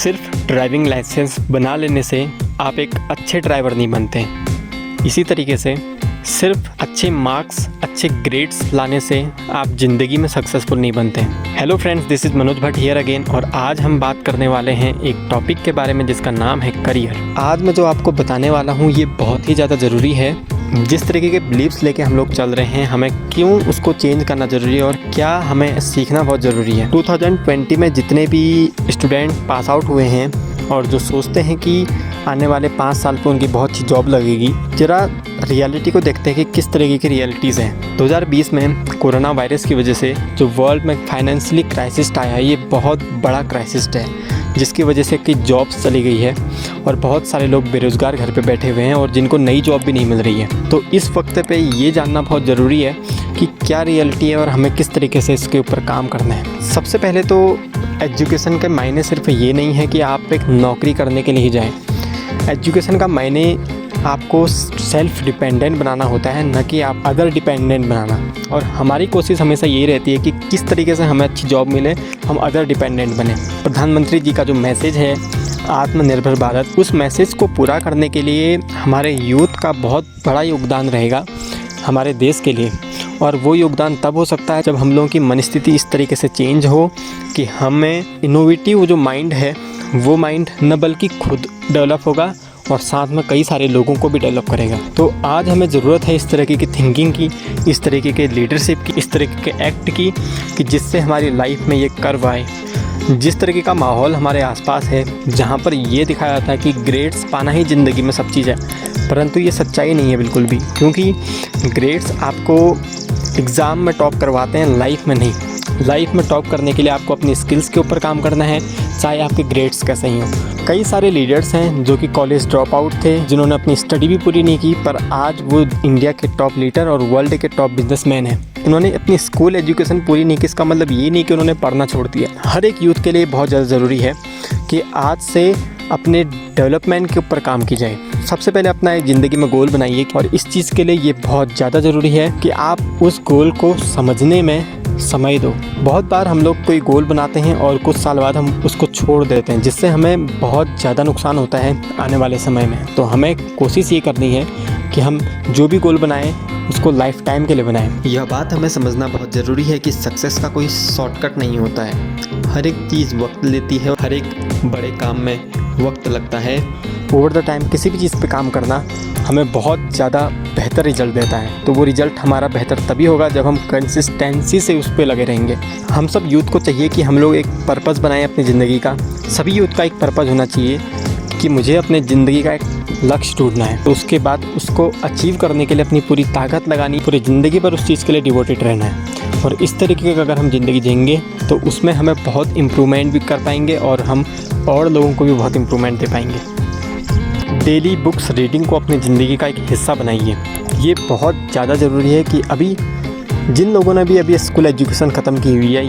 सिर्फ driving licence बना लेने से आप एक अच्छे ड्राइवर नहीं बनते। इसी तरीके से सिर्फ अच्छे मार्क्स, अच्छे ग्रेड्स लाने से आप ज़िंदगी में सक्सेसफुल नहीं बनते। Hello friends, this is Manoj Bhatt here again और आज हम बात करने वाले हैं एक टॉपिक के बारे में जिसका नाम है करियर। आज मैं जो आपको बताने वाला हूँ ये बहुत ही ज़्यादा ज़रूरी है। जिस तरीके के बिलीव्स लेके हम लोग चल रहे हैं, हमें क्यों उसको चेंज करना ज़रूरी है और क्या हमें सीखना बहुत ज़रूरी है। 2020 में जितने भी स्टूडेंट पास आउट हुए हैं और जो सोचते हैं कि आने वाले 5 साल पे उनकी बहुत अच्छी जॉब लगेगी, ज़रा रियलिटी को देखते हैं कि किस तरीके की रियलिटीज़ हैं। 2020 में कोरोना वायरस की वजह से जो वर्ल्ड में फाइनेंशियली क्राइसिस आया है, ये बहुत बड़ा क्राइसिस है जिसकी वजह से कि जॉब्स चली गई है और बहुत सारे लोग बेरोज़गार घर पे बैठे हुए हैं और जिनको नई जॉब भी नहीं मिल रही है। तो इस वक्त पे ये जानना बहुत ज़रूरी है कि क्या रियलिटी है और हमें किस तरीके से इसके ऊपर काम करना है। सबसे पहले तो एजुकेशन के मायने सिर्फ ये नहीं है कि आप एक नौकरी करने के लिए ही जाएँ। एजुकेशन का मायने आपको सेल्फ डिपेंडेंट बनाना होता है, न कि आप अदर डिपेंडेंट बनाना। और हमारी कोशिश हमेशा यही रहती है कि किस तरीके से हमें अच्छी जॉब मिले, हम अदर डिपेंडेंट बने। प्रधानमंत्री जी का जो मैसेज है आत्मनिर्भर भारत, उस मैसेज को पूरा करने के लिए हमारे यूथ का बहुत बड़ा योगदान रहेगा हमारे देश के लिए। और वो योगदान तब हो सकता है जब हम लोगों की मनस्थिति इस तरीके से चेंज हो कि हमें इनोवेटिव जो माइंड है वो माइंड न बल्कि खुद डेवलप होगा और साथ में कई सारे लोगों को भी डेवलप करेगा। तो आज हमें ज़रूरत है इस तरीके की थिंकिंग की, इस तरीके के लीडरशिप की, इस तरीके के एक्ट की कि जिससे हमारी लाइफ में ये कर्व आए। जिस तरीके का माहौल हमारे आसपास है, जहाँ पर ये दिखाया जाता है कि ग्रेड्स पाना ही ज़िंदगी में सब चीज़ है, परंतु ये सच्चाई नहीं है बिल्कुल भी। क्योंकि ग्रेड्स आपको एग्ज़ाम में टॉप करवाते हैं, लाइफ में नहीं। लाइफ में टॉप करने के लिए आपको अपनी स्किल्स के ऊपर काम करना है, चाहे आपके ग्रेड्स कैसे ही हों। कई सारे लीडर्स हैं जो कि कॉलेज ड्रॉप आउट थे, जिन्होंने अपनी स्टडी भी पूरी नहीं की, पर आज वो इंडिया के टॉप लीडर और वर्ल्ड के टॉप बिजनेसमैन हैं। उन्होंने अपनी स्कूल एजुकेशन पूरी नहीं की, इसका मतलब ये नहीं कि उन्होंने पढ़ना छोड़ दिया। हर एक यूथ के लिए बहुत ज़्यादा ज़रूरी है कि आज से अपने डेवलपमेंट के ऊपर काम की जाए। सबसे पहले अपना एक ज़िंदगी में गोल बनाइए और इस चीज़ के लिए ये बहुत ज़्यादा ज़रूरी है कि आप उस गोल को समझने में समय दो। बहुत बार हम लोग कोई गोल बनाते हैं और कुछ साल बाद हम उसको छोड़ देते हैं, जिससे हमें बहुत ज़्यादा नुकसान होता है आने वाले समय में। तो हमें कोशिश ये करनी है कि हम जो भी गोल बनाएं उसको लाइफ टाइम के लिए बनाएं। यह बात हमें समझना बहुत ज़रूरी है कि सक्सेस का कोई शॉर्टकट नहीं होता है। हर एक चीज़ वक्त लेती है, हर एक बड़े काम में वक्त लगता है। ओवर द टाइम किसी भी चीज़ पे काम करना हमें बहुत ज़्यादा बेहतर रिजल्ट देता है। तो वो रिजल्ट हमारा बेहतर तभी होगा जब हम कंसिस्टेंसी से उस पर लगे रहेंगे। हम सब यूथ को चाहिए कि हम लोग एक पर्पज़ बनाएं अपनी ज़िंदगी का। सभी यूथ का एक पर्पज़ होना चाहिए कि मुझे अपने ज़िंदगी का एक लक्ष्य ढूंढना है। तो उसके बाद उसको अचीव करने के लिए अपनी पूरी ताकत लगानी, पूरी ज़िंदगी पर उस चीज़ के लिए डिवोटेड रहना है। और इस तरीके का अगर हम ज़िंदगी जिएंगे तो उसमें हमें बहुत इम्प्रूवमेंट भी कर पाएंगे और हम और लोगों को भी बहुत इम्प्रूवमेंट दे पाएंगे। डेली बुक्स रीडिंग को अपनी ज़िंदगी का एक हिस्सा बनाइए। ये बहुत ज़्यादा ज़रूरी है कि अभी जिन लोगों ने भी अभी स्कूल एजुकेशन ख़त्म की हुई है,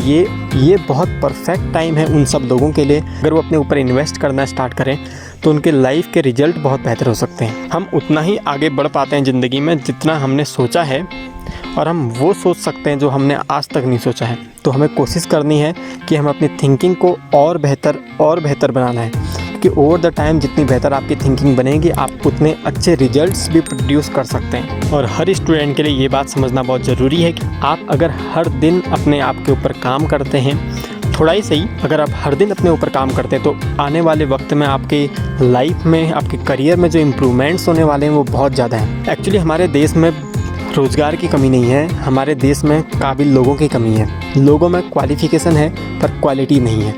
ये बहुत परफेक्ट टाइम है उन सब लोगों के लिए। अगर वो अपने ऊपर इन्वेस्ट करना स्टार्ट करें तो उनके लाइफ के रिज़ल्ट बहुत बेहतर हो सकते हैं। हम उतना ही आगे बढ़ पाते हैं ज़िंदगी में जितना हमने सोचा है, और हम वो सोच सकते हैं जो हमने आज तक नहीं सोचा है। तो हमें कोशिश करनी है कि हम अपनी थिंकिंग को और बेहतर बनाना है कि ओवर द टाइम जितनी बेहतर आपकी थिंकिंग बनेगी, आप उतने अच्छे रिजल्ट्स भी प्रोड्यूस कर सकते हैं। और हर स्टूडेंट के लिए ये बात समझना बहुत ज़रूरी है कि आप अगर हर दिन अपने आप के ऊपर काम करते हैं, थोड़ा ही सही, अगर आप हर दिन अपने ऊपर काम करते हैं तो आने वाले वक्त में आपके लाइफ में, आपके करियर में जो इम्प्रूवमेंट्स होने वाले हैं वो बहुत ज़्यादा हैं। एक्चुअली हमारे देश में रोज़गार की कमी नहीं है, हमारे देश में काबिल लोगों की कमी है। लोगों में क्वालिफ़िकेशन है पर क्वालिटी नहीं है।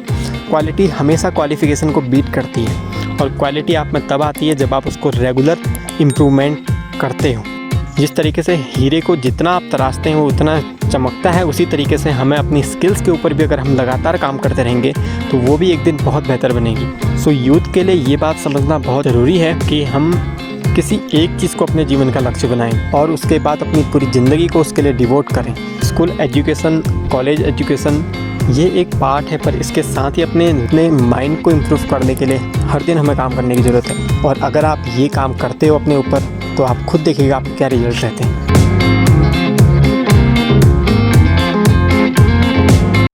क्वालिटी हमेशा क्वालिफ़िकेशन को बीट करती है और क्वालिटी आप में तब आती है जब आप उसको रेगुलर इम्प्रूवमेंट करते हो। जिस तरीके से हीरे को जितना आप तराशते हैं वो उतना चमकता है, उसी तरीके से हमें अपनी स्किल्स के ऊपर भी अगर हम लगातार काम करते रहेंगे तो वो भी एक दिन बहुत बेहतर बनेगी। सो यूथ के लिए ये बात समझना बहुत ज़रूरी है कि हम किसी एक चीज़ को अपने जीवन का लक्ष्य बनाएं और उसके बाद अपनी पूरी ज़िंदगी को उसके लिए डिवोट करें। स्कूल एजुकेशन, कॉलेज एजुकेशन ये एक पार्ट है, पर इसके साथ ही अपने माइंड को इम्प्रूव करने के लिए हर दिन हमें काम करने की ज़रूरत है। और अगर आप ये काम करते हो अपने ऊपर तो आप खुद देखिएगा आपके क्या रिजल्ट रहते हैं।